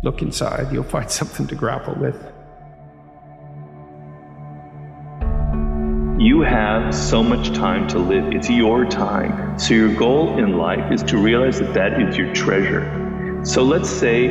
look inside, you'll find something to grapple with. You have so much time to live. It's your time. So your goal in life is to realize that that is your treasure. So let's say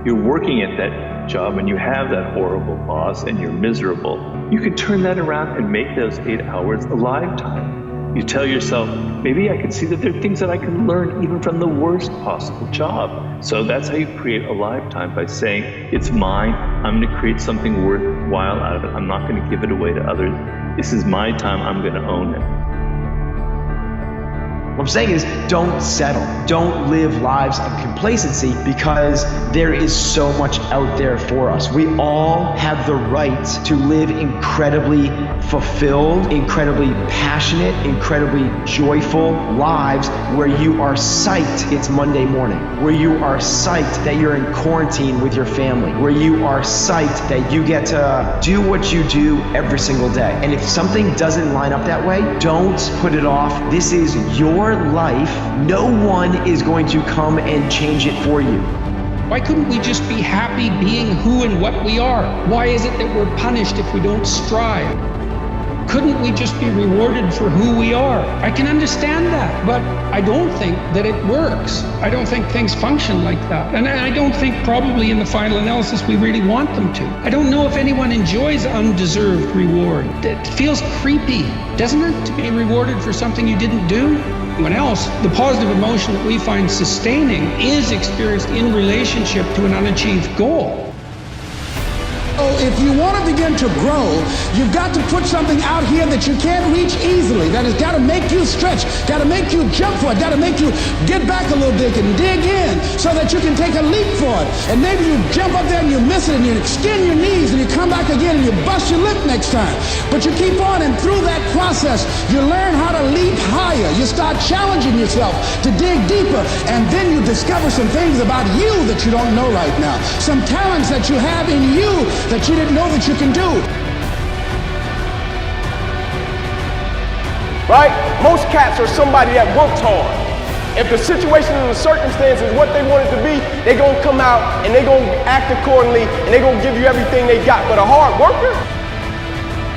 you're working at that job and you have that horrible boss and you're miserable. You can turn that around and make those 8 hours a lifetime. You tell yourself, maybe I can see that there are things that I can learn even from the worst possible job. So that's how you create a lifetime, by saying, it's mine, I'm going to create something worthwhile out of it. I'm not going to give it away to others. This is my time, I'm going to own it. What I'm saying is, don't settle. Don't live lives of complacency, because there is so much out there for us. We all have the right to live incredibly fulfilled, incredibly passionate, incredibly joyful lives where you are psyched it's Monday morning, where you are psyched that you're in quarantine with your family, where you are psyched that you get to do what you do every single day. And if something doesn't line up that way, don't put it off. This is your life. No one is going to come and change it for you. Why couldn't we just be happy being who and what we are? Why is it that we're punished if we don't strive? Couldn't we just be rewarded for who we are? I can understand that, but I don't think that it works. I don't think things function like that. And I don't think probably in the final analysis we really want them to. I don't know if anyone enjoys undeserved reward. It feels creepy, doesn't it, to be rewarded for something you didn't do? When else, the positive emotion that we find sustaining is experienced in relationship to an unachieved goal. So if you want to begin to grow, you've got to put something out here that you can't reach easily, that has got to make you stretch, got to make you jump for it, got to make you get back a little bit and dig in so that you can take a leap for it. And maybe you jump up there and you miss it and you extend your knees and you come back again and you bust your lip next time. But you keep on, and through that process, you learn how to leap higher. You start challenging yourself to dig deeper, and then you discover some things about you that you don't know right now. Some talents that you have in you that you didn't know that you can do. Right? Most cats are somebody that worked hard. If the situation and the circumstance is what they want it to be, they're going to come out and they're going to act accordingly and they're going to give you everything they got. But a hard worker,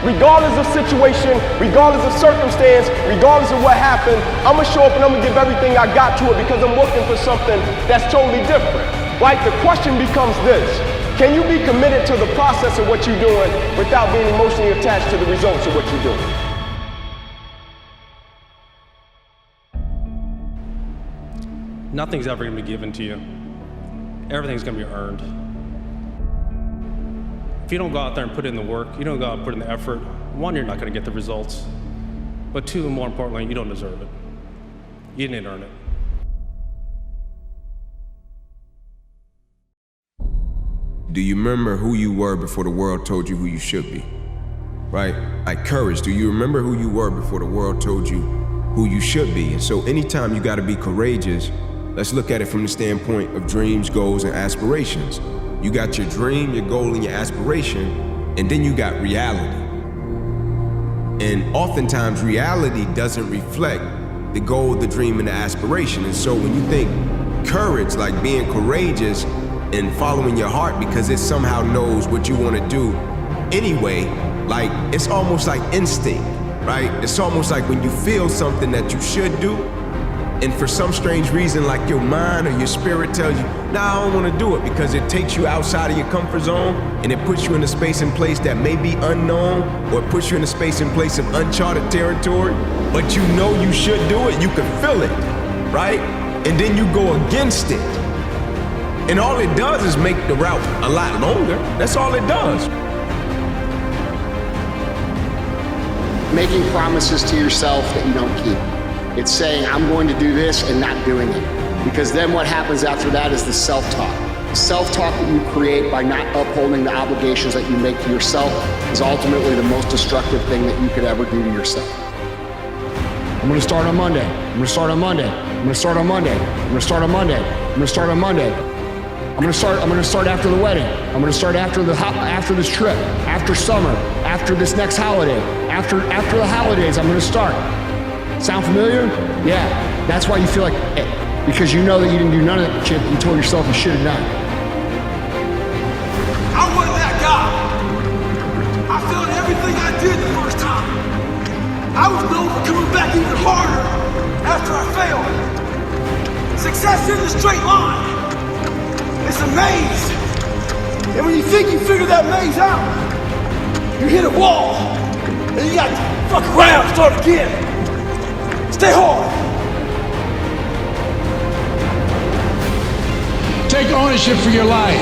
regardless of situation, regardless of circumstance, regardless of what happened, I'm going to show up and I'm going to give everything I got to it because I'm working for something that's totally different. Right? The question becomes this: can you be committed to the process of what you're doing without being emotionally attached to the results of what you're doing? Nothing's ever going to be given to you. Everything's going to be earned. If you don't go out there and put in the work, you don't go out and put in the effort, one, you're not going to get the results. But two, more importantly, you don't deserve it. You didn't earn it. Do you remember who you were before the world told you who you should be? Right? Like courage, do you remember who you were before the world told you who you should be? And so anytime you gotta be courageous, let's look at it from the standpoint of dreams, goals, and aspirations. You got your dream, your goal, and your aspiration, and then you got reality. And oftentimes reality doesn't reflect the goal, the dream, and the aspiration. And so when you think courage, like being courageous, and following your heart because it somehow knows what you want to do anyway, like it's almost like instinct, right? It's almost like when you feel something that you should do, and for some strange reason, like your mind or your spirit tells you, nah, I don't want to do it, because it takes you outside of your comfort zone and it puts you in a space and place that may be unknown, or it puts you in a space and place of uncharted territory, but you know you should do it, you can feel it, right? And then you go against it. And all it does is make the route a lot longer. That's all it does. Making promises to yourself that you don't keep. It's saying, I'm going to do this and not doing it. Because then what happens after that is the self-talk. The self-talk that you create by not upholding the obligations that you make to yourself is ultimately the most destructive thing that you could ever do to yourself. I'm going to start on Monday. I'm going to start on Monday. I'm going to start on Monday. I'm going to start on Monday. I'm going to start on Monday. I'm gonna start after the wedding. I'm gonna start after this trip, after summer, after this next holiday, after the holidays. I'm gonna start. Sound familiar? Yeah. That's why you feel like, because you know that you didn't do none of that shit you told yourself you should have done. I wasn't that guy. I failed at everything I did the first time. I was known for coming back even harder after I failed. Success isn't a straight line. It's a maze. And when you think you figured that maze out, you hit a wall. And you got to fuck around and start again. Stay hard. Take ownership for your life.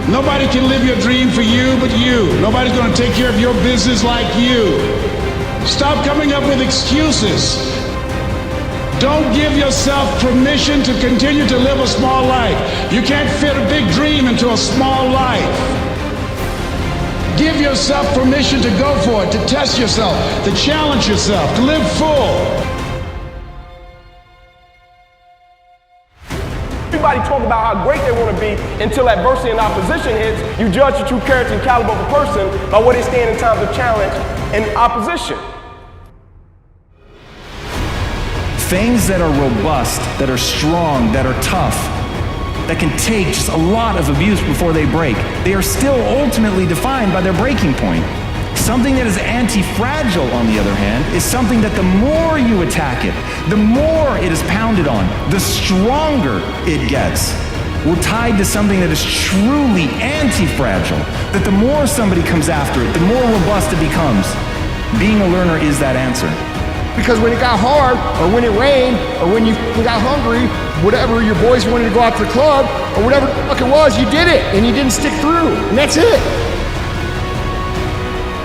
Nobody can live your dream for you but you. Nobody's going to take care of your business like you. Stop coming up with excuses. Don't give yourself permission to continue to live a small life. You can't fit a big dream into a small life. Give yourself permission to go for it, to test yourself, to challenge yourself, to live full. Everybody talk about how great they want to be until adversity and opposition hits. You judge the true character and caliber of a person by where they stand in times of challenge and opposition. Things that are robust, that are strong, that are tough, that can take just a lot of abuse before they break, they are still ultimately defined by their breaking point. Something that is anti-fragile, on the other hand, is something that the more you attack it, the more it is pounded on, the stronger it gets. We're tied to something that is truly anti-fragile, that the more somebody comes after it, the more robust it becomes. Being a learner is that answer. Because when it got hard, or when it rained, or when you got hungry, whatever, your boys wanted to go out to the club, or whatever the fuck it was, you did it, and you didn't stick through, and that's it.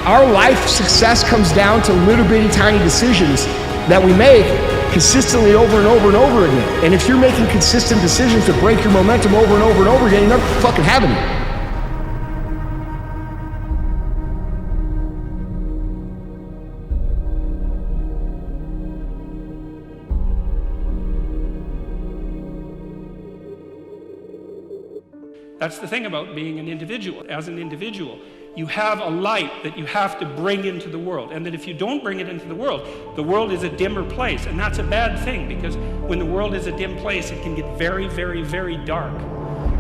Our life success comes down to little bitty tiny decisions that we make consistently over and over and over again. And if you're making consistent decisions to break your momentum over and over and over again, you're never fucking having it. That's the thing about being an individual. As an individual, you have a light that you have to bring into the world, and that if you don't bring it into the world is a dimmer place, and that's a bad thing, because when the world is a dim place, it can get very, very, very dark.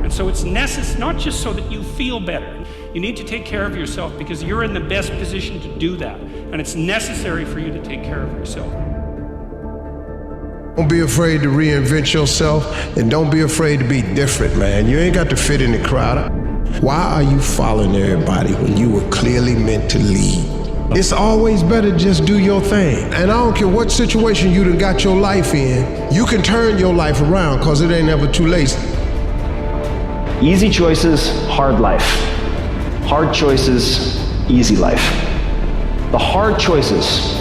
And so it's necessary, not just so that you feel better. You need to take care of yourself because you're in the best position to do that, and it's necessary for you to take care of yourself. Don't be afraid to reinvent yourself, and don't be afraid to be different, man. You ain't got to fit in the crowd. Why are you following everybody when you were clearly meant to lead? It's always better to just do your thing. And I don't care what situation you done got your life in, you can turn your life around, because it ain't ever too late. Easy choices, hard life. Hard choices, easy life. The hard choices,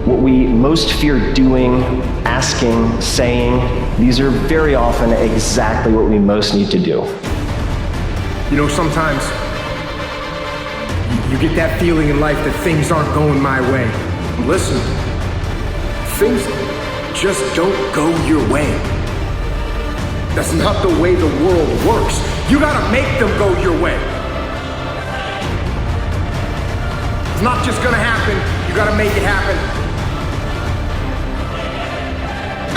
what we most fear doing, asking, saying, these are very often exactly what we most need to do. You know, sometimes you get that feeling in life that things aren't going my way. Listen, things just don't go your way. That's not the way the world works. You gotta make them go your way. It's not just gonna happen, you gotta make it happen.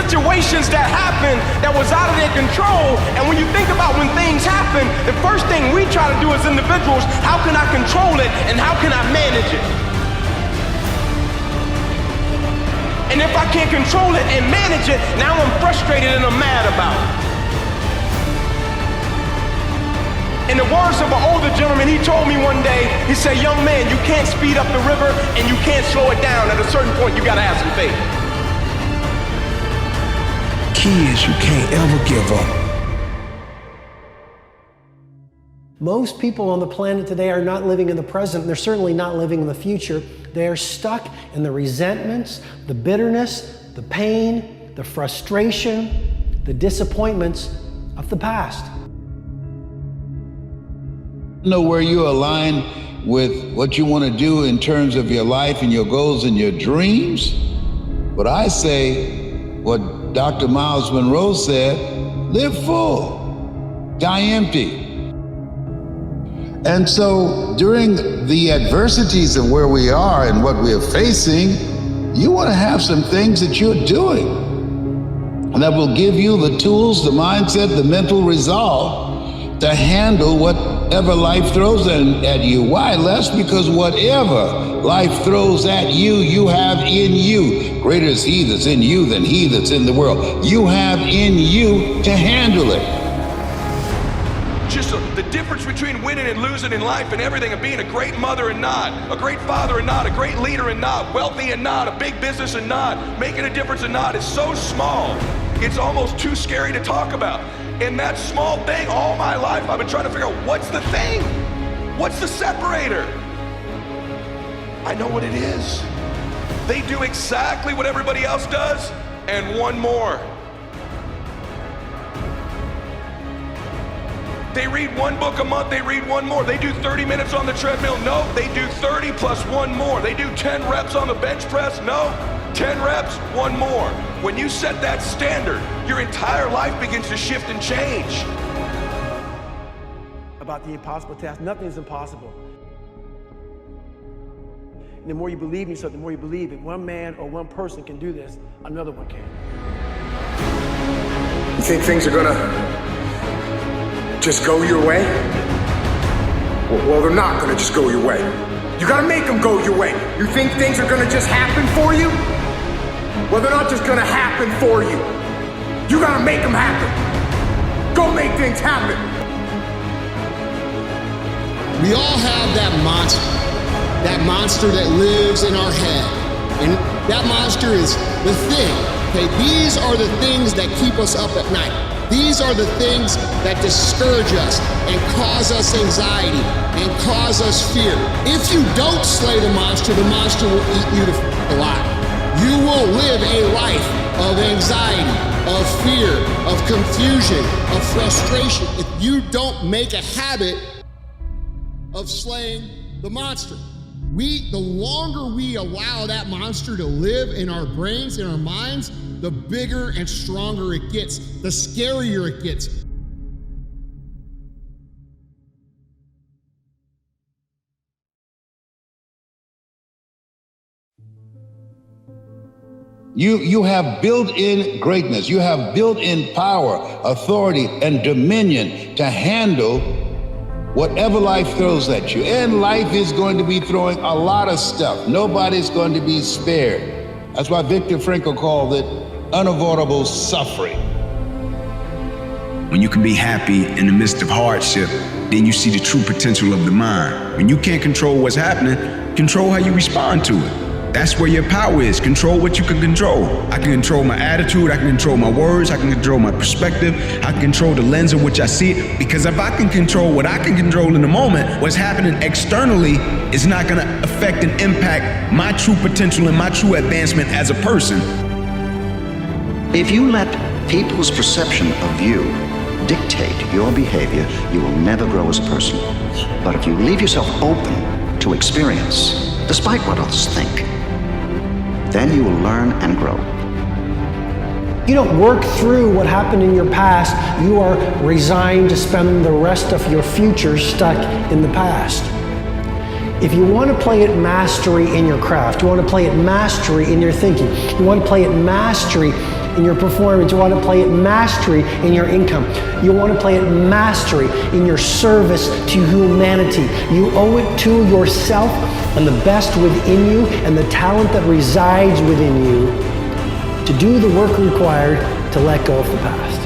Situations that happen that was out of their control, and when you think about when things happen, the first thing we try to do as individuals, how can I control it and how can I manage it? And if I can't control it and manage it, now I'm frustrated and I'm mad about it. In the words of an older gentleman, he told me one day, he said, young man, you can't speed up the river and you can't slow it down. At a certain point, you gotta have some faith. Key is you can't ever give up. Most people on the planet today are not living in the present. They're certainly not living in the future. They are stuck in the resentments, the bitterness, the pain, the frustration, the disappointments of the past. Know where you align with what you want to do in terms of your life and your goals and your dreams. But I say what Dr. Miles Monroe said, live full, die empty. And so during the adversities of where we are and what we are facing, you want to have some things that you're doing that will give you the tools, the mindset, the mental resolve to handle whatever life throws at you. Why, Les? Because whatever life throws at you, you have in you. Greater is he that's in you than he that's in the world. You have in you to handle it. Just the difference between winning and losing in life and everything, and being a great mother and not, a great father and not, a great leader and not, wealthy and not, a big business and not, making a difference and not, is so small. It's almost too scary to talk about. And that small thing, all my life, I've been trying to figure out, what's the thing? What's the separator? I know what it is. They do exactly what everybody else does, and one more. They read one book a month, they read one more. They do 30 minutes on the treadmill, no. They do 30 plus one more. They do 10 reps on the bench press, no. 10 reps, one more. When you set that standard, your entire life begins to shift and change. About the impossible task, nothing is impossible. And the more you believe in yourself, the more you believe if one man or one person can do this, another one can. You think things are gonna just go your way? Well, they're not gonna just go your way. You gotta make them go your way. You think things are gonna just happen for you? Well, they're not just gonna happen for you. You gotta make them happen. Go make things happen. We all have that monster that lives in our head. And that monster is the thing. Okay, these are the things that keep us up at night. These are the things that discourage us and cause us anxiety and cause us fear. If you don't slay the monster will eat you alive. You will live a life of anxiety, of fear, of confusion, of frustration if you don't make a habit of slaying the monster. The longer we allow that monster to live in our brains, in our minds, the bigger and stronger it gets, the scarier it gets. You have built-in greatness. You have built-in power, authority, and dominion to handle whatever life throws at you. And life is going to be throwing a lot of stuff. Nobody's going to be spared. That's why Viktor Frankl called it unavoidable suffering. When you can be happy in the midst of hardship, then you see the true potential of the mind. When you can't control what's happening, control how you respond to it. That's where your power is. Control what you can control. I can control my attitude, I can control my words, I can control my perspective, I can control the lens in which I see it. Because if I can control what I can control in the moment, what's happening externally is not gonna affect and impact my true potential and my true advancement as a person. If you let people's perception of you dictate your behavior, you will never grow as a person. But if you leave yourself open to experience, despite what others think, then you will learn and grow. You don't work through what happened in your past. You are resigned to spend the rest of your future stuck in the past. If you want to play at mastery in your craft, you want to play at mastery in your thinking, you want to play at mastery in your performance, you want to play at mastery in your income, you want to play at mastery in your service to humanity, you owe it to yourself and the best within you and the talent that resides within you to do the work required to let go of the past.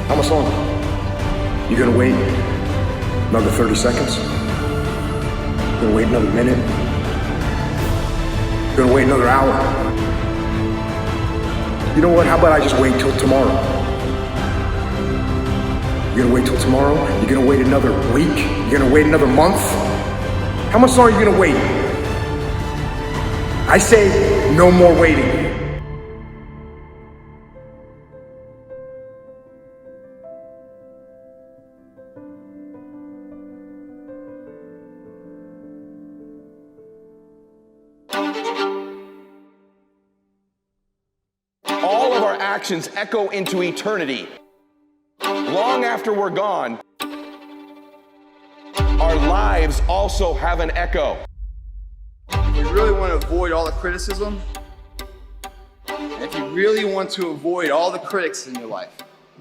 How much longer? You gonna wait another 30 seconds? You gonna wait another minute? You gonna wait another hour? You know what, how about I just wait till tomorrow? You're gonna wait till tomorrow? You're gonna wait another week? You're gonna wait another month? How much longer are you gonna wait? I say no more waiting. All of our actions echo into eternity. Long after we're gone, our lives also have an echo. If you really want to avoid all the criticism, if you really want to avoid all the critics in your life,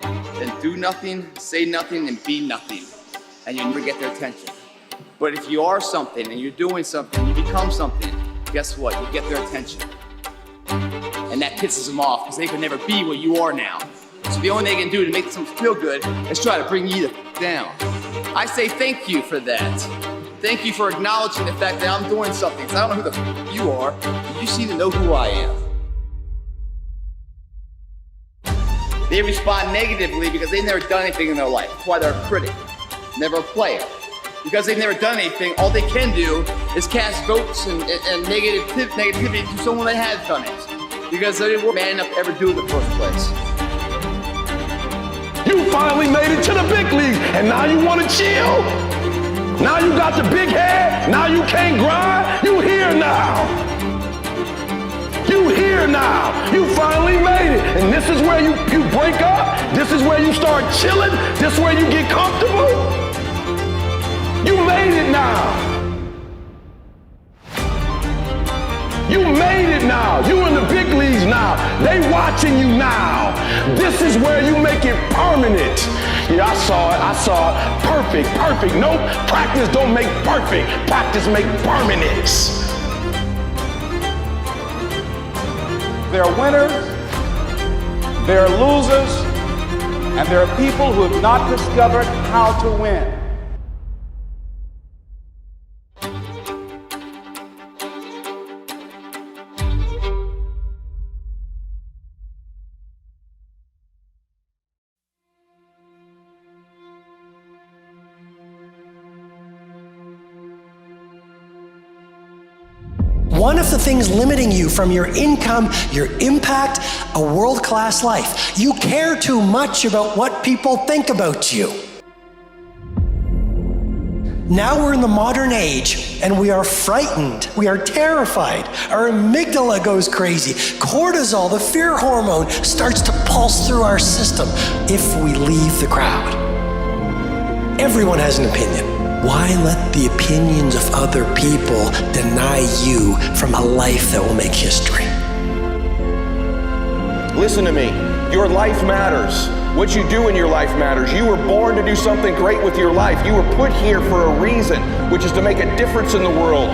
then do nothing, say nothing, and be nothing, and you never get their attention. But if you are something and you're doing something, you become something, guess what? You get their attention. And that pisses them off because they can never be what you are now. So the only thing they can do to make them feel good is try to bring you down. I say thank you for that. Thank you for acknowledging the fact that I'm doing something. Because I don't know who the you are, but you seem to know who I am. They respond negatively because they've never done anything in their life. That's why they're a critic, never a player. Because they've never done anything, all they can do is cast votes and negativity to someone that has done it. Because they weren't man enough to ever do it in the first place. You finally made it to the big leagues, and now you want to chill? Now you got the big head, now you can't grind? You here now. You here now. You finally made it. And this is where you break up? This is where you start chilling? This is where you get comfortable? You made it now. You made it now. You in the big leagues now. They watching you now. This is where you make it permanent. Yeah, I saw it. Perfect. Nope, practice don't make perfect. Practice make permanence. There are winners, there are losers, and there are people who have not discovered how to win. One of the things limiting you from your income, your impact, a world-class life. You care too much about what people think about you. Now we're in the modern age and we are frightened. We are terrified. Our amygdala goes crazy. Cortisol, the fear hormone, starts to pulse through our system if we leave the crowd. Everyone has an opinion. Why let the opinions of other people deny you from a life that will make history? Listen to me. Your life matters. What you do in your life matters. You were born to do something great with your life. You were put here for a reason, which is to make a difference in the world,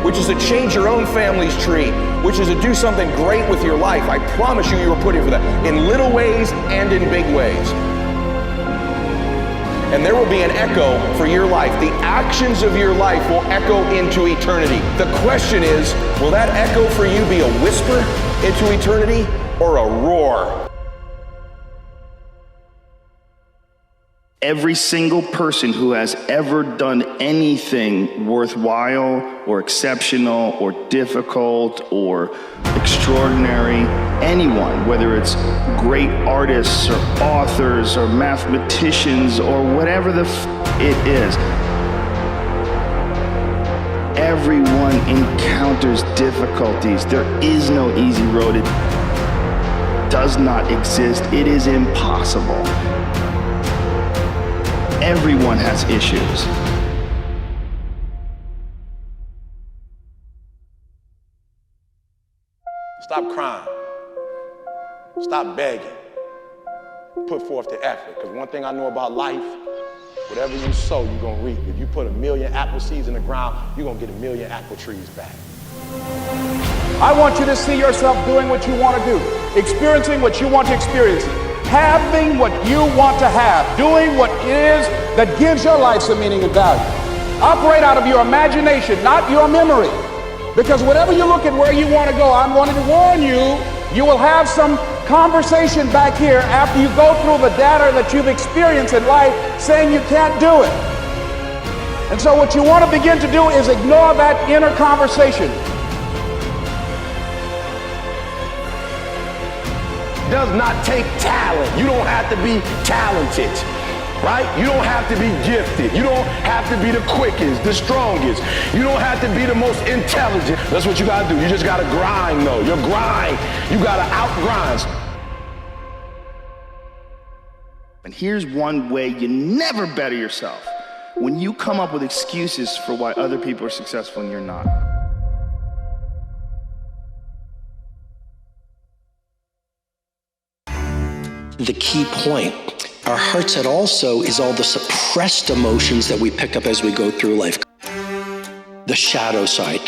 which is to change your own family's tree, which is to do something great with your life. I promise you, you were put here for that, in little ways and in big ways. And there will be an echo for your life. The actions of your life will echo into eternity. The question is, will that echo for you be a whisper into eternity or a roar? Every single person who has ever done anything worthwhile or exceptional or difficult or extraordinary, anyone, whether it's great artists or authors or mathematicians or whatever it is, everyone encounters difficulties. There is no easy road. It does not exist. It is impossible. Everyone has issues. Stop crying. Stop begging. Put forth the effort. Because one thing I know about life, whatever you sow, you're going to reap. If you put 1,000,000 apple seeds in the ground, you're going to get 1,000,000 apple trees back. I want you to see yourself doing what you want to do, experiencing what you want to experience, having what you want to have, doing what it is that gives your life some meaning and value. Operate out of your imagination, not your memory. Because whatever you look at where you want to go, I'm wanting to warn you, you will have some conversation back here after you go through the data that you've experienced in life saying you can't do it. And so what you want to begin to do is ignore that inner conversation. Does not take talent. You don't have to be talented, right? You don't have to be gifted. You don't have to be the quickest, the strongest. You don't have to be the most intelligent. That's what you gotta do. You just gotta grind though. Your grind, you gotta outgrind. And here's one way you never better yourself. When you come up with excuses for why other people are successful and you're not. the key point. Our heart set also is all the suppressed emotions that we pick up as we go through life. The shadow side.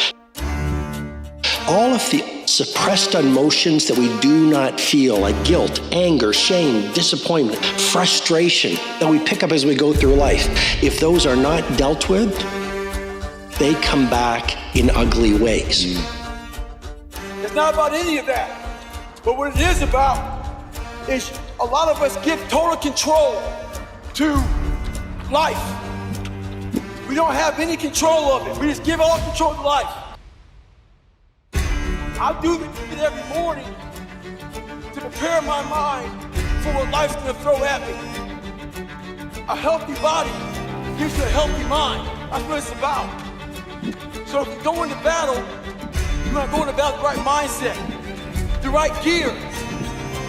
All of the suppressed emotions that we do not feel, like guilt, anger, shame, disappointment, frustration, that we pick up as we go through life. If those are not dealt with, they come back in ugly ways. It's not about any of that. But what it is about is a lot of us give total control to life. We don't have any control of it. We just give all control to life. I do it every morning to prepare my mind for what life's gonna throw at me. A healthy body gives you a healthy mind. That's what it's about. So if you go into battle, you wanna go into battle with the right mindset, the right gear.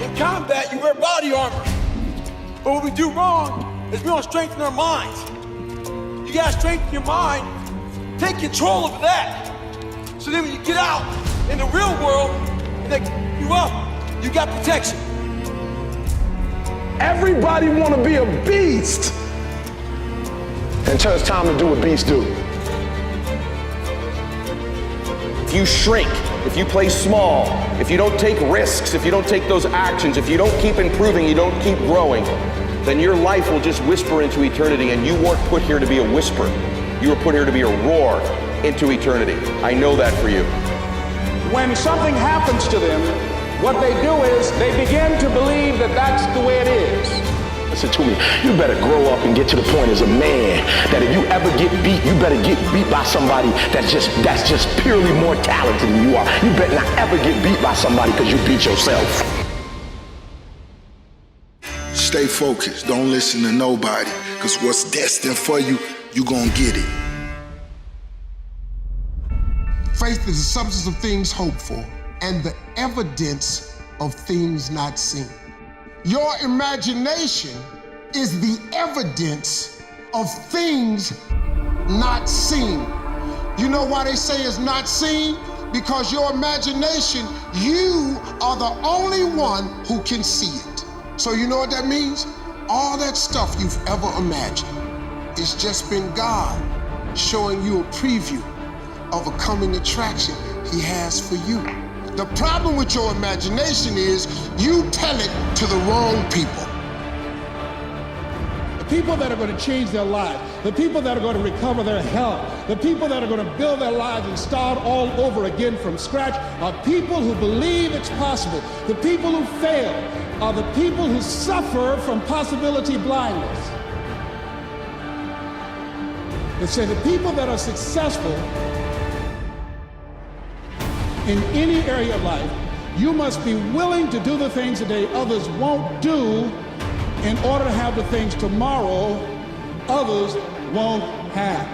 In combat, you wear body armor. But what we do wrong is we don't strengthen our minds. You gotta strengthen your mind, take control of that. So then when you get out in the real world, and they you up, you got protection. Everybody want to be a beast until it's time to do what beasts do. If you shrink, if you play small, if you don't take risks, if you don't take those actions, if you don't keep improving, you don't keep growing, then your life will just whisper into eternity, and you weren't put here to be a whisper. You were put here to be a roar into eternity. I know that for you. When something happens to them, what they do is they begin to believe that that's the way it is. Listen to me, you better grow up and get to the point as a man that if you ever get beat, you better get beat by somebody that's just purely more talented than you are. You better not ever get beat by somebody because you beat yourself. Stay focused, don't listen to nobody, because what's destined for you, you gonna get it. Faith is the substance of things hoped for and the evidence of things not seen. Your imagination is the evidence of things not seen. You know why they say it's not seen? Because your imagination, you are the only one who can see it. So you know what that means? All that stuff you've ever imagined, it's just been God showing you a preview of a coming attraction he has for you. The problem with your imagination is you tell it to the wrong people. The people that are going to change their lives, the people that are going to recover their health, the people that are going to build their lives and start all over again from scratch are people who believe it's possible. The people who fail are the people who suffer from possibility blindness. They say the people that are successful in any area of life, you must be willing to do the things today others won't do in order to have the things tomorrow others won't have.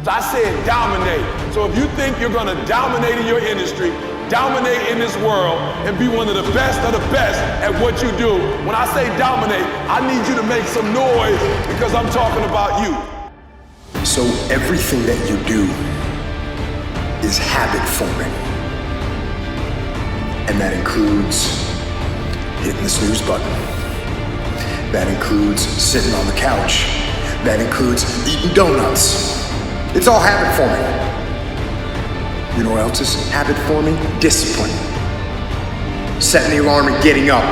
I said dominate. So if you think you're gonna dominate in your industry, dominate in this world, and be one of the best at what you do, when I say dominate, I need you to make some noise because I'm talking about you. So everything that you do is habit forming. And that includes hitting the snooze button. That includes sitting on the couch. That includes eating donuts. It's all habit forming. You know what else is habit forming? Discipline. Setting the alarm and getting up.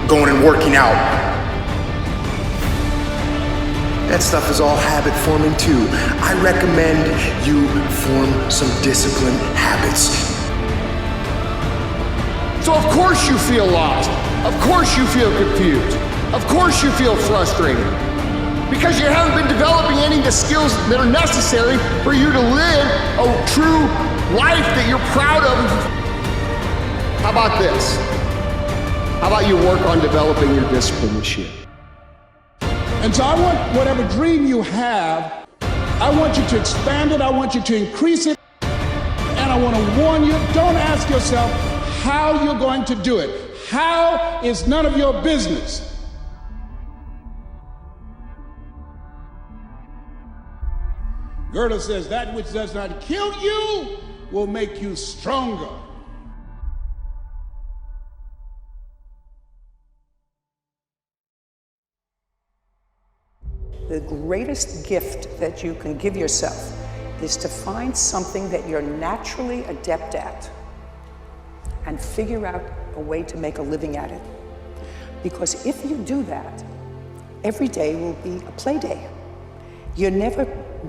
Going and working out. That stuff is all habit forming too. I recommend you form some disciplined habits. So of course you feel lost. Of course you feel confused. Of course you feel frustrated. Because you haven't been developing any of the skills that are necessary for you to live a true life that you're proud of. How about this? How about you work on developing your discipline this year? And so I want whatever dream you have, I want you to expand it, I want you to increase it, and I want to warn you, don't ask yourself how you're going to do it. How is none of your business. Goethe says, that which does not kill you will make you stronger. The greatest gift that you can give yourself is to find something that you're naturally adept at and figure out a way to make a living at it. Because if you do that, every day will be a play day. You're never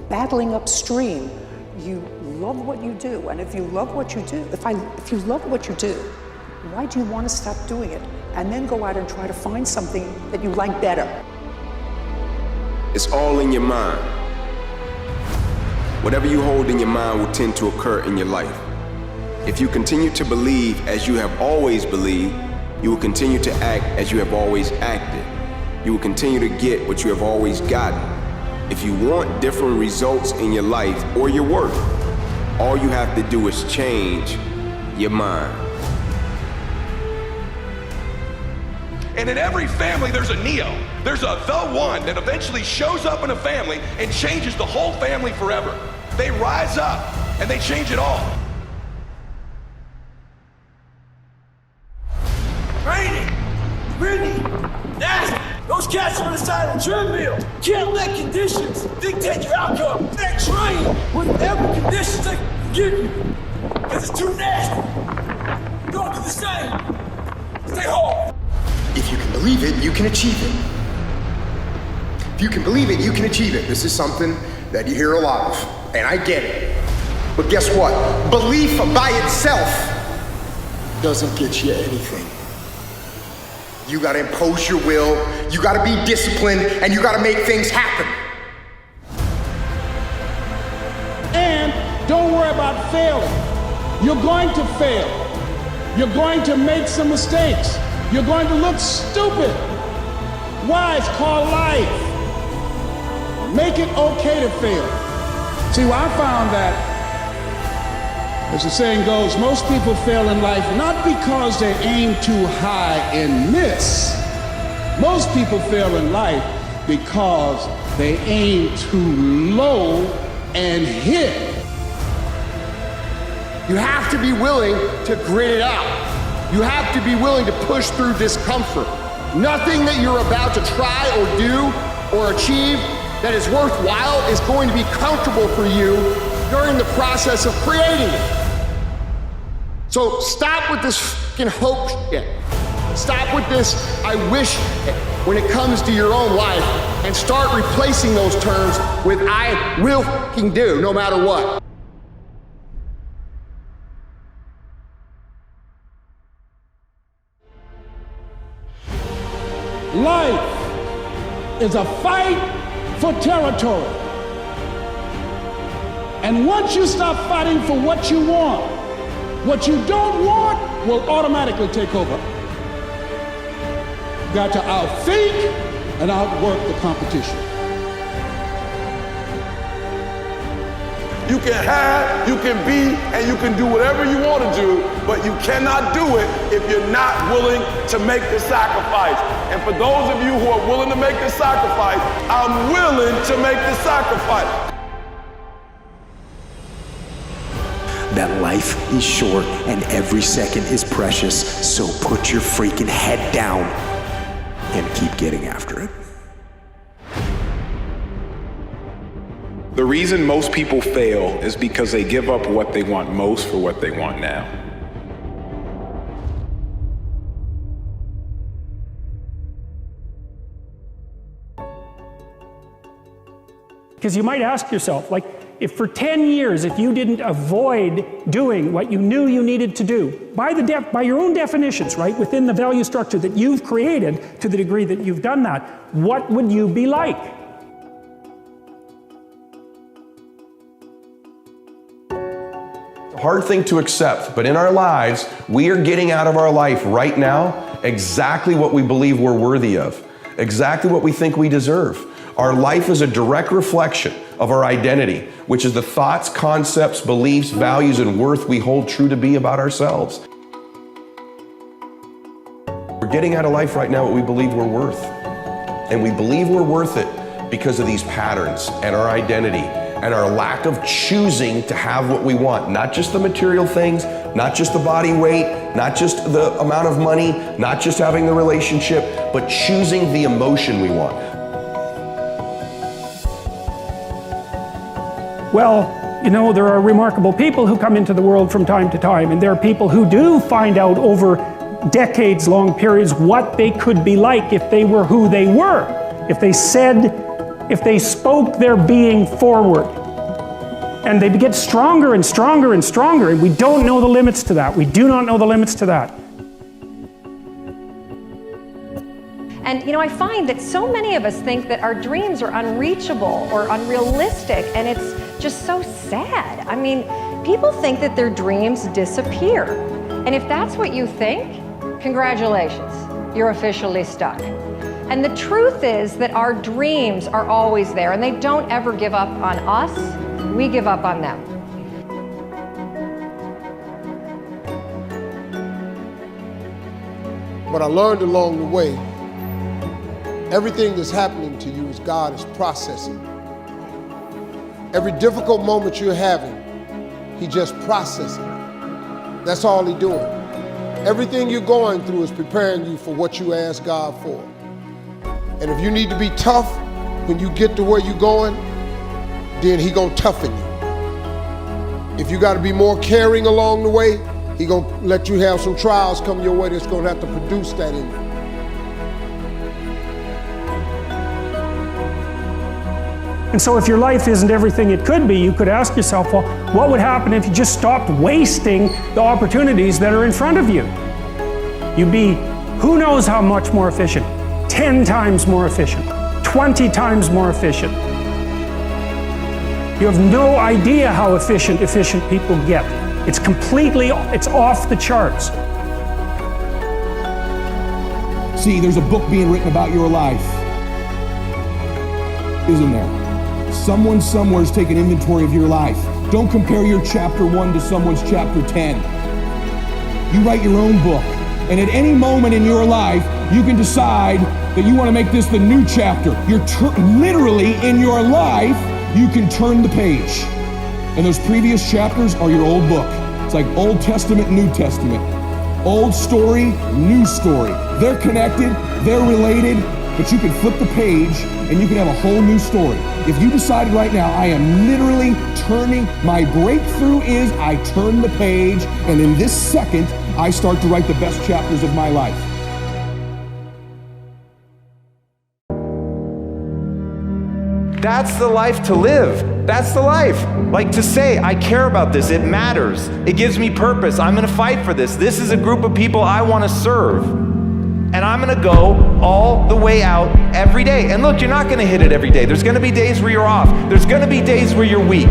battling upstream. You love what you do, and if you love what you do, if you love what you do, why do you want to stop doing it and then go out and try to find something that you like better? It's all in your mind. Whatever you hold in your mind will tend to occur in your life. If you continue to believe as you have always believed, you will continue to act as you have always acted. You will continue to get what you have always gotten. If you want different results in your life or your work, all you have to do is change your mind. And in every family, there's a Neo. There's a the one that eventually shows up in a family and changes the whole family forever. They rise up and they change it all. Training, gritty, nasty. Those cats on the side of the treadmill. Can't let conditions dictate your outcome. They train with whatever conditions they give you. Because it's too nasty. Don't do the same. Stay hard. If you can believe it, you can achieve it. If you can believe it, you can achieve it. This is something that you hear a lot of, and I get it. But guess what? Belief by itself doesn't get you anything. You gotta impose your will, you gotta be disciplined, and you gotta make things happen. And don't worry about failing. You're going to fail. You're going to make some mistakes. You're going to look stupid. Why? It's called life. Make it okay to fail. See, well, I found that, as the saying goes, most people fail in life not because they aim too high and miss. Most people fail in life because they aim too low and hit. You have to be willing to grit it out. You have to be willing to push through discomfort. Nothing that you're about to try or do or achieve that is worthwhile is going to be comfortable for you during the process of creating it. So stop with this fucking hope shit. Stop with this I wish shit when it comes to your own life, and start replacing those terms with I will fucking do no matter what. Life is a fight for territory. And once you stop fighting for what you want, what you don't want will automatically take over. You got to outthink and outwork the competition. You can have, you can be, and you can do whatever you want to do, but you cannot do it if you're not willing to make the sacrifice. And for those of you who are willing to make the sacrifice, I'm willing to make the sacrifice. That life is short and every second is precious, so put your freaking head down and keep getting after it. The reason most people fail is because they give up what they want most for what they want now. Because you might ask yourself, like, if for 10 years, if you didn't avoid doing what you knew you needed to do, by your own definitions, right, within the value structure that you've created to the degree that you've done that, what would you be like? Hard thing to accept, but in our lives, we are getting out of our life right now exactly what we believe we're worthy of, exactly what we think we deserve. Our life is a direct reflection of our identity, which is the thoughts, concepts, beliefs, values, and worth we hold true to be about ourselves. We're getting out of life right now what we believe we're worth. And we believe we're worth it because of these patterns and our identity and our lack of choosing to have what we want. Not just the material things, not just the body weight, not just the amount of money, not just having the relationship, but choosing the emotion we want. Well, you know, there are remarkable people who come into the world from time to time, and there are people who do find out over decades-long periods what they could be like if they were who they were, if they spoke their being forward. And they get stronger and stronger and stronger, and we don't know the limits to that. We do not know the limits to that. And you know, I find that so many of us think that our dreams are unreachable or unrealistic, and it's just so sad. I mean, people think that their dreams disappear. And if that's what you think, congratulations, you're officially stuck. And the truth is that our dreams are always there, and they don't ever give up on us. We give up on them. What I learned along the way, everything that's happening to you is God is processing. Every difficult moment you're having, He just processing. That's all He's doing. Everything you're going through is preparing you for what you ask God for. And if you need to be tough when you get to where you're going, then He gonna toughen you. If you gotta be more caring along the way, He gonna let you have some trials come your way that's gonna have to produce that in you. And so if your life isn't everything it could be, you could ask yourself, well, what would happen if you just stopped wasting the opportunities that are in front of you? You'd be, who knows how much more efficient? 10 times more efficient, 20 times more efficient. You have no idea how efficient people get. It's off the charts. See, there's a book being written about your life, isn't there? Someone somewhere is taking inventory of your life. Don't compare your chapter 1 to someone's chapter 10. You write your own book, and at any moment in your life, you can decide that you want to make this the new chapter. You're literally in your life, you can turn the page. And those previous chapters are your old book. It's like Old Testament, New Testament. Old story, new story. They're connected, they're related, but you can flip the page and you can have a whole new story. If you decided right now, I am literally turning, my breakthrough is I turn the page, and in this second, I start to write the best chapters of my life. That's the life to live. That's the life. Like to say, I care about this, it matters. It gives me purpose, I'm gonna fight for this. This is a group of people I wanna serve. And I'm gonna go all the way out every day. And look, you're not gonna hit it every day. There's gonna be days where you're off. There's gonna be days where you're weak.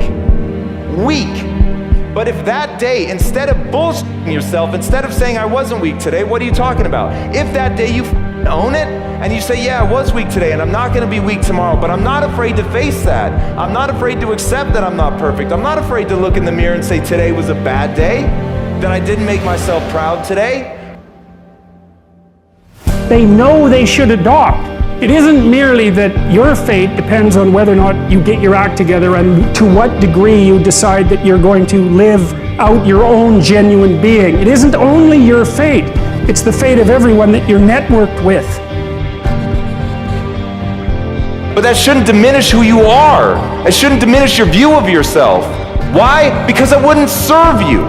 But if that day, instead of bullshitting yourself, instead of saying I wasn't weak today, what are you talking about? If that day you own it, and you say, yeah, I was weak today, and I'm not gonna be weak tomorrow, but I'm not afraid to face that. I'm not afraid to accept that I'm not perfect. I'm not afraid to look in the mirror and say today was a bad day, that I didn't make myself proud today. They know they should adopt. It isn't merely that your fate depends on whether or not you get your act together and to what degree you decide that you're going to live out your own genuine being. It isn't only your fate, it's the fate of everyone that you're networked with. But that shouldn't diminish who you are. It shouldn't diminish your view of yourself. Why? Because it wouldn't serve you.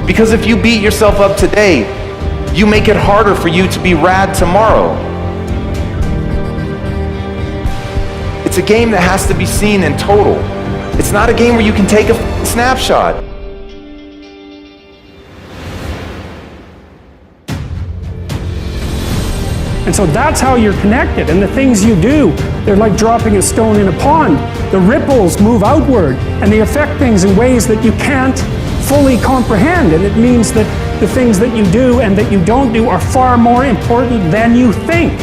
Because if you beat yourself up today, you make it harder for you to be rad tomorrow. It's a game that has to be seen in total. It's not a game where you can take a snapshot. And so that's how you're connected. And the things you do, they're like dropping a stone in a pond. The ripples move outward, and they affect things in ways that you can't fully comprehend. And it means that the things that you do and that you don't do are far more important than you think.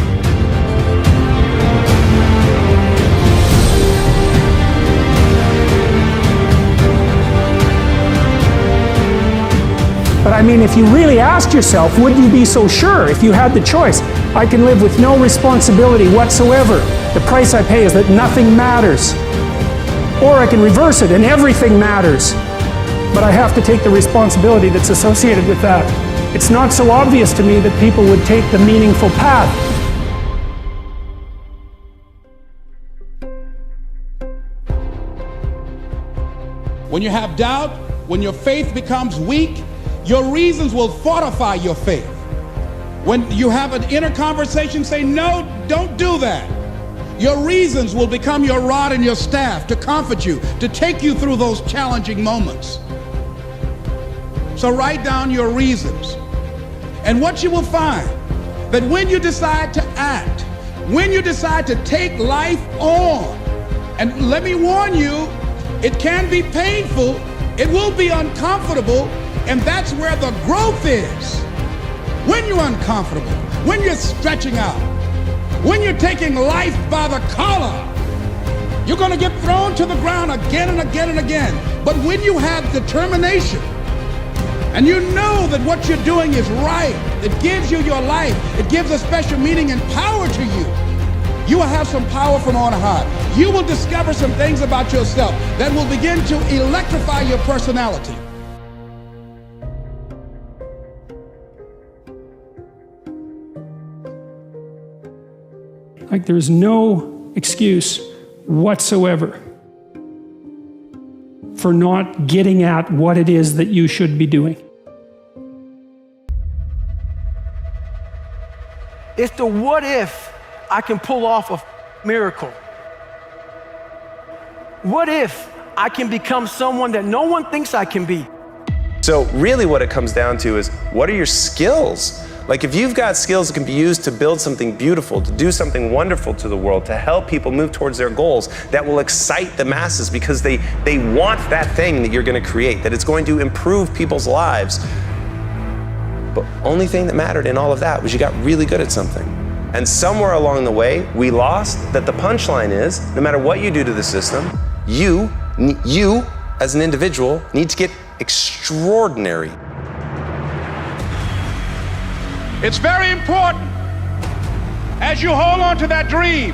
But I mean, if you really asked yourself, would you be so sure if you had the choice? I can live with no responsibility whatsoever. The price I pay is that nothing matters. Or I can reverse it and everything matters. But I have to take the responsibility that's associated with that. It's not so obvious to me that people would take the meaningful path. when you have doubt, when your faith becomes weak, your reasons will fortify your faith. When you have an inner conversation, say, no, don't do that. Your reasons will become your rod and your staff to comfort you, to take you through those challenging moments. So write down your reasons. And what you will find, that when you decide to act, when you decide to take life on, and let me warn you, it can be painful, it will be uncomfortable, and that's where the growth is. When you're uncomfortable, when you're stretching out, when you're taking life by the collar, you're going to get thrown to the ground again and again and again. But when you have determination, and you know that what you're doing is right, it gives you your life, it gives a special meaning and power to you, you will have some power from on high. You will discover some things about yourself that will begin to electrify your personality. Like, there's no excuse whatsoever for not getting at what it is that you should be doing. It's the what if I can pull off a miracle? What if I can become someone that no one thinks I can be? So really what it comes down to is, what are your skills? Like, if you've got skills that can be used to build something beautiful, to do something wonderful to the world, to help people move towards their goals, that will excite the masses because they want that thing that you're going to create, that it's going to improve people's lives. But only thing that mattered in all of that was you got really good at something. And somewhere along the way, we lost that the punchline is, no matter what you do to the system, you as an individual need to get extraordinary. It's very important as you hold on to that dream.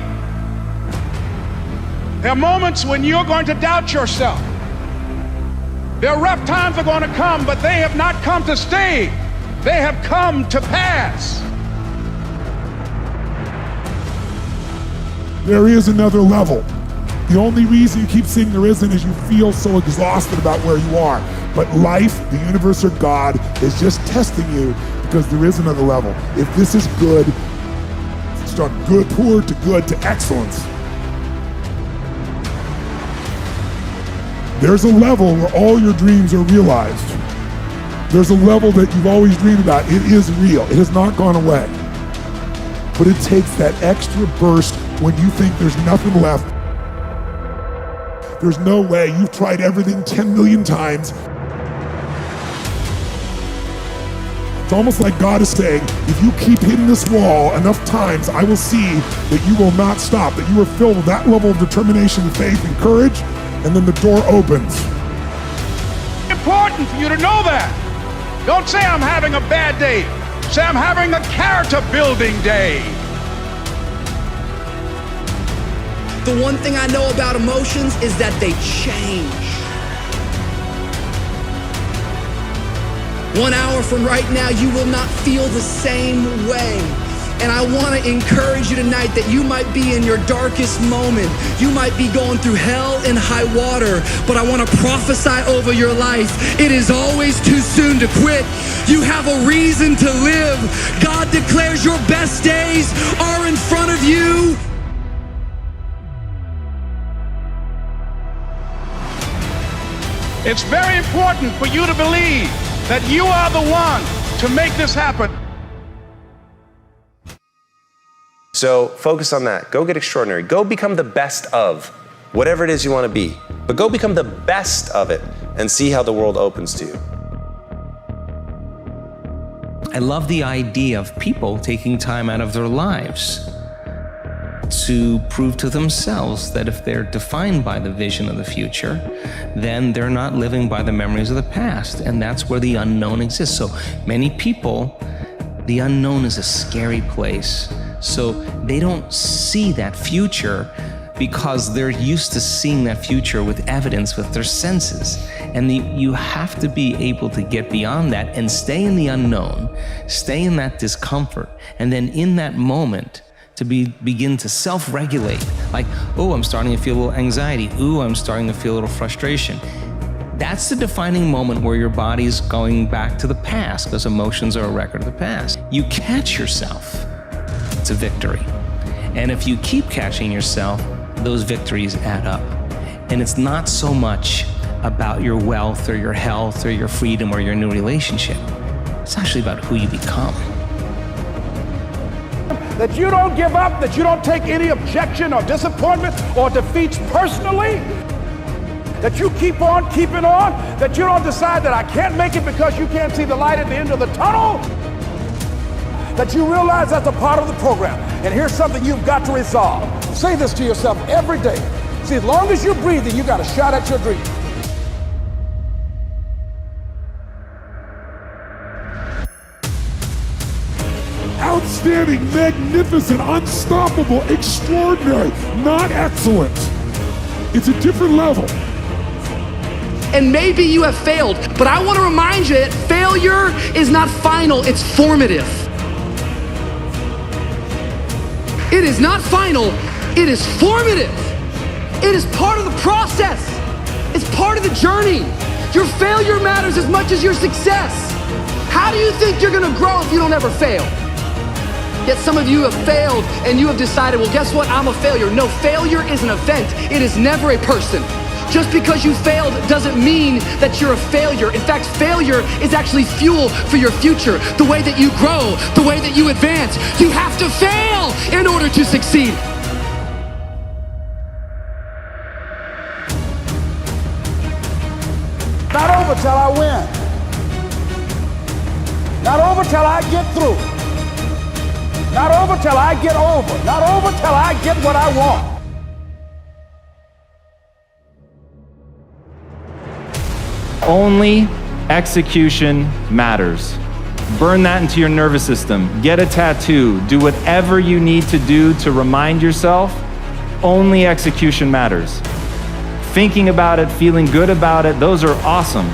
There are moments when you're going to doubt yourself. There are rough times are going to come, but they have not come to stay. They have come to pass. There is another level. The only reason you keep saying there isn't is you feel so exhausted about where you are. But life, the universe, or God is just testing you because there is another level. If this is good, it's done good, poor to good to excellence. There's a level where all your dreams are realized. There's a level that you've always dreamed about. It is real. It has not gone away. But it takes that extra burst when you think there's nothing left. There's no way. You've tried everything 10 million times. It's almost like God is saying, if you keep hitting this wall enough times, I will see that you will not stop, that you are filled with that level of determination, faith, and courage, and then the door opens. Important for you to know that. Don't say I'm having a bad day. Say I'm having a character building day. The one thing I know about emotions is that they change. 1 hour from right now, you will not feel the same way. And I want to encourage you tonight that you might be in your darkest moment. You might be going through hell and high water, but I want to prophesy over your life. It is always too soon to quit. You have a reason to live. God declares your best days are in front of you. It's very important for you to believe that you are the one to make this happen. So focus on that. Go get extraordinary. Go become the best of whatever it is you want to be. But go become the best of it and see how the world opens to you. I love the idea of people taking time out of their lives to prove to themselves that if they're defined by the vision of the future, then they're not living by the memories of the past. And that's where the unknown exists. So many people, the unknown is a scary place. So they don't see that future because they're used to seeing that future with evidence, with their senses. And you have to be able to get beyond that and stay in the unknown, stay in that discomfort, and then in that moment, to begin to self-regulate. Like, oh, I'm starting to feel a little anxiety. Ooh, I'm starting to feel a little frustration. That's the defining moment where your body's going back to the past, because emotions are a record of the past. You catch yourself, it's a victory. And if you keep catching yourself, those victories add up. And it's not so much about your wealth or your health or your freedom or your new relationship. It's actually about who you become. That you don't give up, that you don't take any objection or disappointment or defeats personally, that you keep on keeping on, that you don't decide that I can't make it because you can't see the light at the end of the tunnel, that you realize that's a part of the program. And here's something you've got to resolve. Say this to yourself every day. See, as long as you're breathing, you got a shot at your dream. Outstanding, magnificent, unstoppable, extraordinary, not excellent. It's a different level. And maybe you have failed, but I want to remind you that failure is not final, it's formative. It is not final, it is formative. It is part of the process. It's part of the journey. Your failure matters as much as your success. How do you think you're gonna grow if you don't ever fail? Yet some of you have failed and you have decided, well, guess what? I'm a failure. No, failure is an event. It is never a person. Just because you failed doesn't mean that you're a failure. In fact, failure is actually fuel for your future. The way that you grow, the way that you advance, you have to fail in order to succeed. Not over till I win. Not over till I get through. Not over till I get over. Not over till I get what I want. Only execution matters. Burn that into your nervous system. Get a tattoo. Do whatever you need to do to remind yourself, only execution matters. Thinking about it, feeling good about it, those are awesome.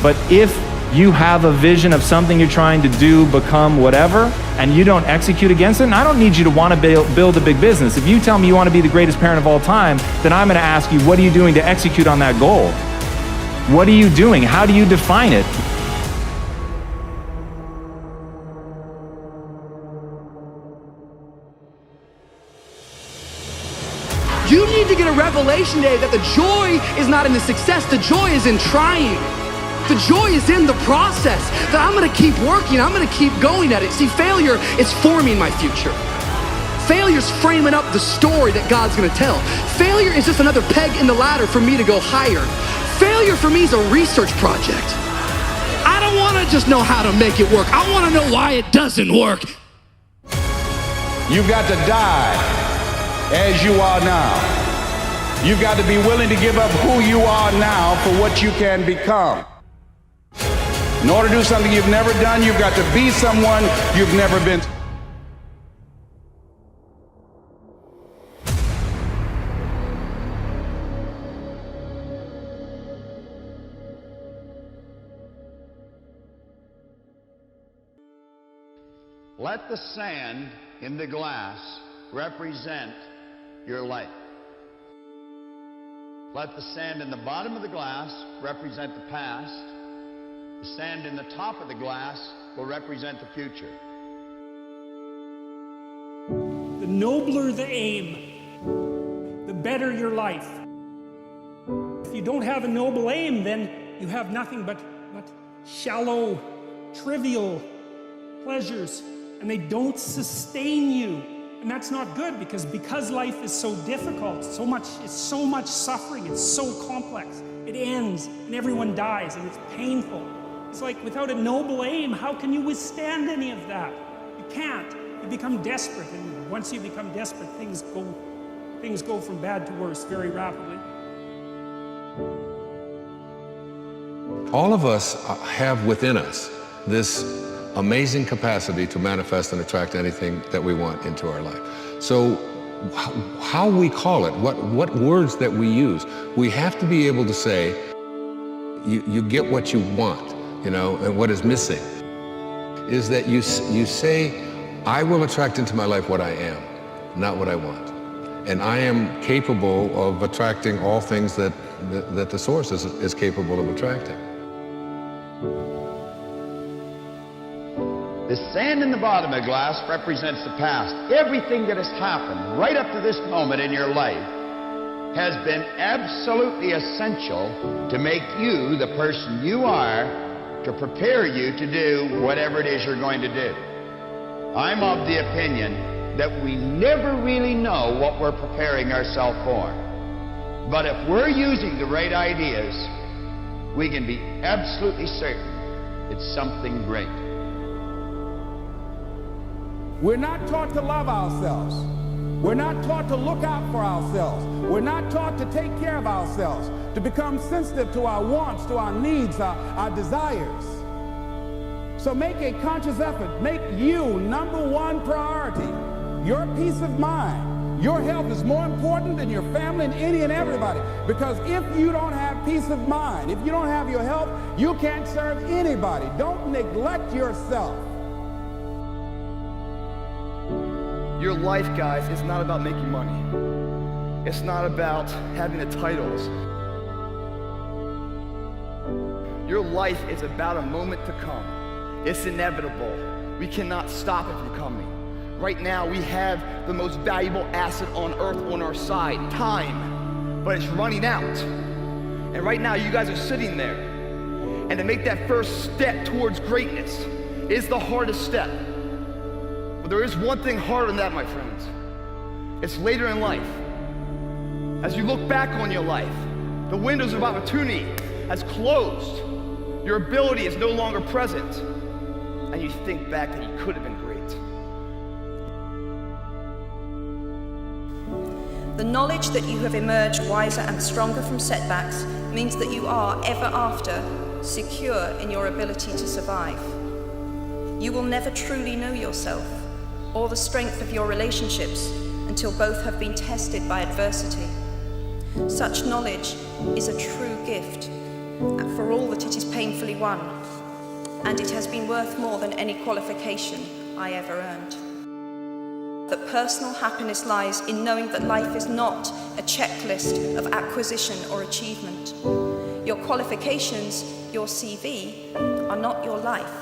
But if you have a vision of something you're trying to do, become, whatever, and you don't execute against it, and I don't need you to want to build a big business. If you tell me you want to be the greatest parent of all time, then I'm going to ask you, what are you doing to execute on that goal? What are you doing? How do you define it? You need to get a revelation today that the joy is not in the success, the joy is in trying. The joy is in the process, that I'm gonna keep working, I'm gonna keep going at it. See, failure is forming my future. Failure's framing up the story that God's gonna tell. Failure is just another peg in the ladder for me to go higher. Failure for me is a research project. I don't wanna just know how to make it work. I wanna know why it doesn't work. You've got to die as you are now. You've got to be willing to give up who you are now for what you can become. In order to do something you've never done, you've got to be someone you've never been. Let the sand in the glass represent your life. Let the sand in the bottom of the glass represent the past. The sand in the top of the glass will represent the future. The nobler the aim, the better your life. If you don't have a noble aim, then you have nothing but shallow, trivial pleasures, and they don't sustain you. And that's not good, because life is so difficult, it's so much suffering, it's so complex. It ends and everyone dies and it's painful. It's like without a noble aim, how can you withstand any of that? You can't. You become desperate, and once you become desperate, things go from bad to worse very rapidly. All of us have within us this amazing capacity to manifest and attract anything that we want into our life. So how we call it, what words that we use, we have to be able to say, you get what you want, and what is missing is that you say, I will attract into my life what I am, not what I want. And I am capable of attracting all things that that the source is capable of attracting. The sand in the bottom of the glass represents the past. Everything that has happened right up to this moment in your life has been absolutely essential to make you the person you are, to prepare you to do whatever it is you're going to do. I'm of the opinion that we never really know what we're preparing ourselves for. But if we're using the right ideas, we can be absolutely certain it's something great. We're not taught to love ourselves. We're not taught to look out for ourselves. We're not taught to take care of ourselves, to become sensitive to our wants, to our needs, our desires. So make a conscious effort. Make you #1 priority. Your peace of mind. Your health is more important than your family and any and everybody. Because if you don't have peace of mind, if you don't have your health, you can't serve anybody. Don't neglect yourself. Your life, guys, is not about making money. It's not about having the titles. Your life is about a moment to come. It's inevitable. We cannot stop it from coming. Right now, we have the most valuable asset on earth on our side, time, but it's running out. And right now, you guys are sitting there. And to make that first step towards greatness is the hardest step. But there is one thing harder than that, my friends. It's later in life. As you look back on your life, the windows of opportunity has closed. Your ability is no longer present. And you think back that you could have been great. The knowledge that you have emerged wiser and stronger from setbacks means that you are, ever after, secure in your ability to survive. You will never truly know yourself or the strength of your relationships until both have been tested by adversity. Such knowledge is a true gift, for all that it is painfully won, and it has been worth more than any qualification I ever earned. That personal happiness lies in knowing that life is not a checklist of acquisition or achievement. Your qualifications, your CV, are not your life.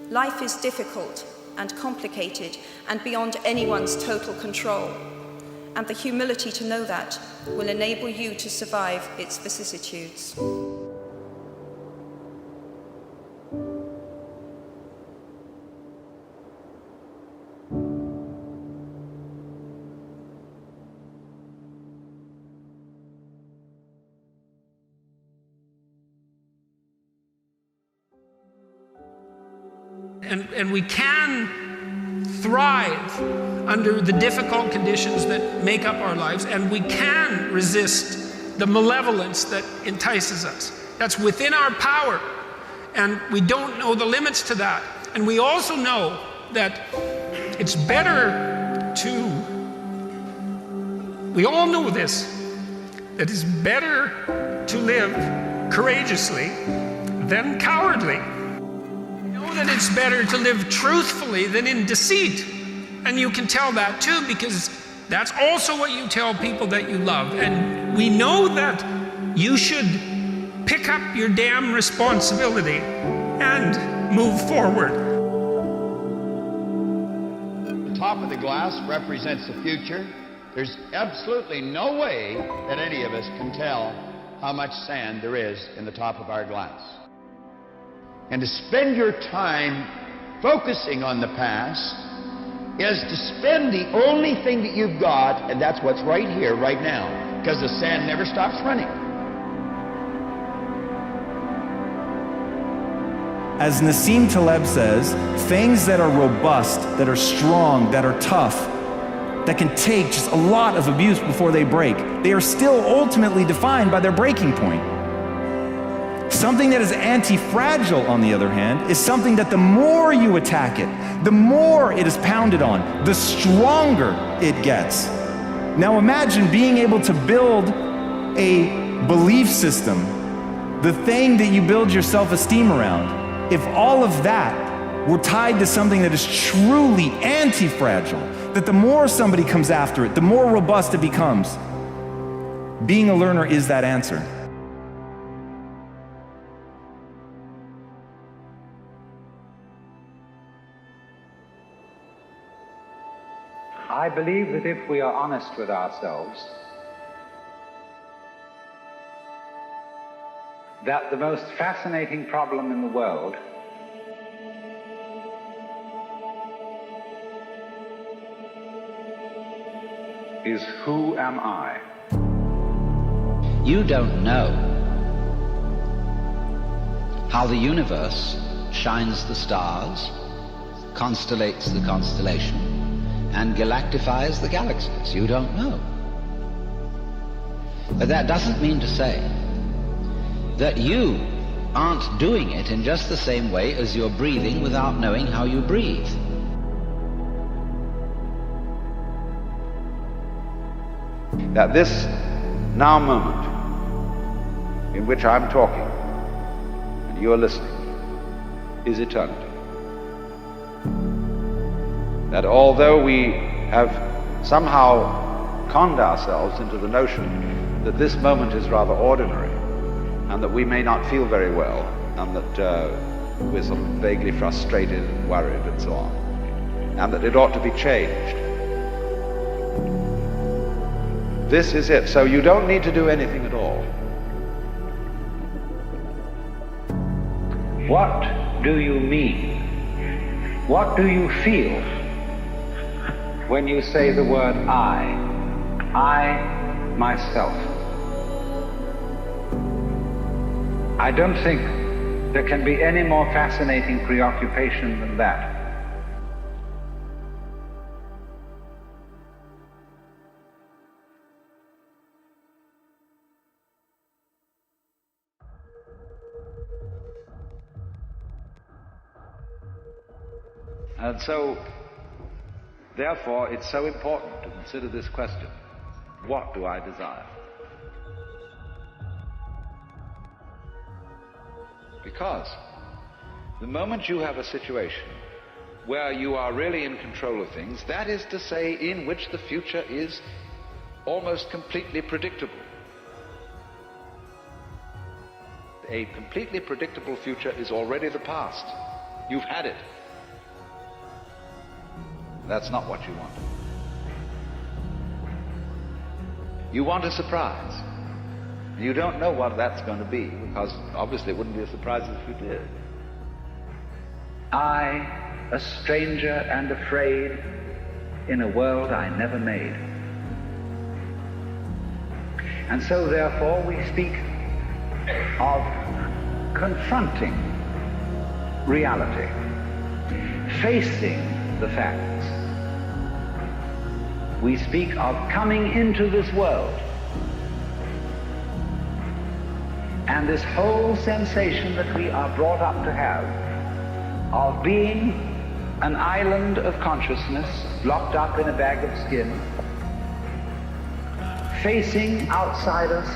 Life is difficult and complicated and beyond anyone's total control. And the humility to know that will enable you to survive its vicissitudes. And we can thrive under the difficult conditions that make up our lives, and we can resist the malevolence that entices us. That's within our power, and we don't know the limits to that. And we also know that it's better to, we all know this, that it's better to live courageously than cowardly. That it's better to live truthfully than in deceit. And you can tell that too, because that's also what you tell people that you love. And we know that you should pick up your damn responsibility and move forward. The top of the glass represents the future. There's absolutely no way that any of us can tell how much sand there is in the top of our glass. And to spend your time focusing on the past is to spend the only thing that you've got, and that's what's right here, right now, because the sand never stops running. As Nassim Taleb says, things that are robust, that are strong, that are tough, that can take just a lot of abuse before they break, they are still ultimately defined by their breaking point. Something that is anti-fragile, on the other hand, is something that the more you attack it, the more it is pounded on, the stronger it gets. Now imagine being able to build a belief system, the thing that you build your self-esteem around, if all of that were tied to something that is truly anti-fragile, that the more somebody comes after it, the more robust it becomes. Being a learner is that answer. I believe that if we are honest with ourselves, that the most fascinating problem in the world is, who am I? You don't know how the universe shines the stars, constellates the constellation, and galactifies the galaxies. You don't know. But that doesn't mean to say that you aren't doing it in just the same way as you're breathing without knowing how you breathe. That this now moment in which I'm talking and you're listening is eternity. That although we have somehow conned ourselves into the notion that this moment is rather ordinary and that we may not feel very well and that we're sort of vaguely frustrated and worried and so on, and that it ought to be changed. This is it. So you don't need to do anything at all. What do you mean? What do you feel when you say the word I myself? I don't think there can be any more fascinating preoccupation than that. And so, therefore, it's so important to consider this question: what do I desire? Because the moment you have a situation where you are really in control of things, that is to say, in which the future is almost completely predictable. A completely predictable future is already the past. You've had it. That's not what you want. You want a surprise. You don't know what that's going to be, because obviously it wouldn't be a surprise if you did. I, a stranger and afraid in a world I never made. And so therefore we speak of confronting reality, facing the facts. We speak of coming into this world, and this whole sensation that we are brought up to have of being an island of consciousness locked up in a bag of skin, facing outside us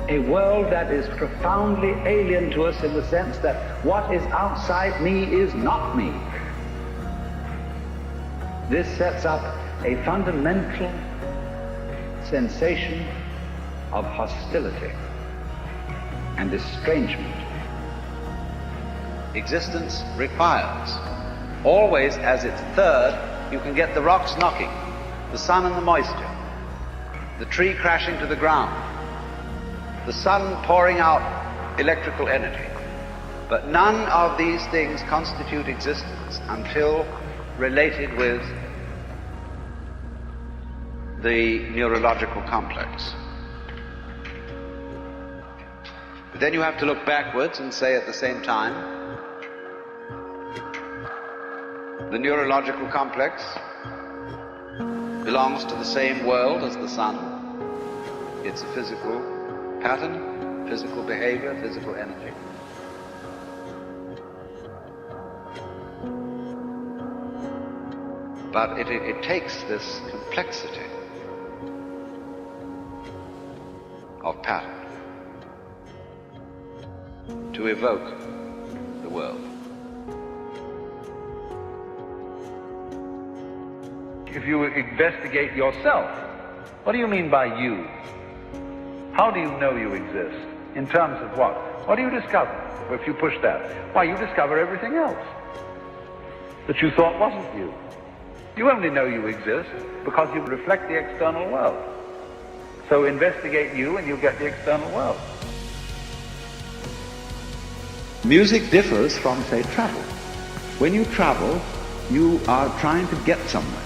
a world that is profoundly alien to us in the sense that what is outside me is not me. This sets up a fundamental sensation of hostility and estrangement. Existence requires, always as its third, you can get the rocks knocking, the sun and the moisture, the tree crashing to the ground, the sun pouring out electrical energy. But none of these things constitute existence until related with the neurological complex. But then you have to look backwards and say at the same time, the neurological complex belongs to the same world as the sun. It's a physical pattern, physical behavior, physical energy. But it takes this complexity of pattern to evoke the world. If you investigate yourself, what do you mean by you? How do you know you exist? In terms of what? What do you discover if you push that? Why, you discover everything else that you thought wasn't you. You only know you exist because you reflect the external world. So investigate you and you get the external world. Music differs from, say, travel. When you travel, you are trying to get somewhere.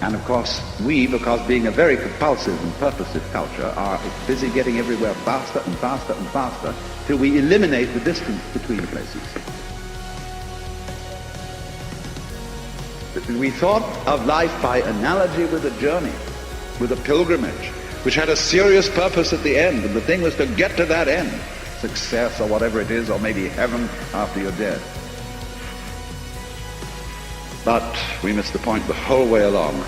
And of course, we, because being a very compulsive and purposive culture, are busy getting everywhere faster and faster and faster till we eliminate the distance between places. We thought of life by analogy with a journey, with a pilgrimage, which had a serious purpose at the end, and the thing was to get to that end, success or whatever it is, or maybe heaven after you're dead. But we missed the point the whole way along.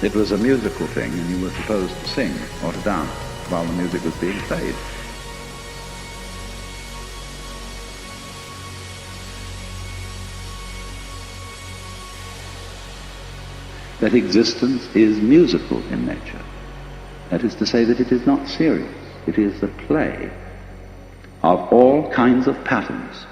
It was a musical thing, and you were supposed to sing or to dance while the music was being played. That existence is musical in nature. That is to say that it is not serious. It is the play of all kinds of patterns